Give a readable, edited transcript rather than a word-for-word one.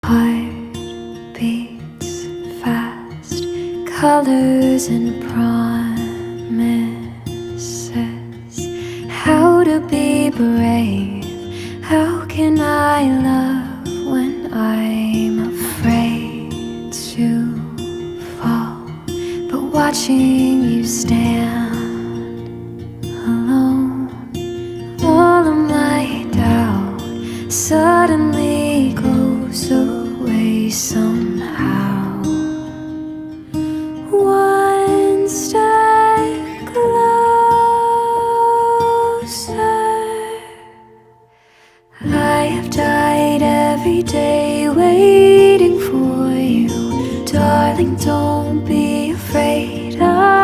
Heart beats fast, colors and promises. How to be brave, how can I love when I'm afraid to fall? But watching you stand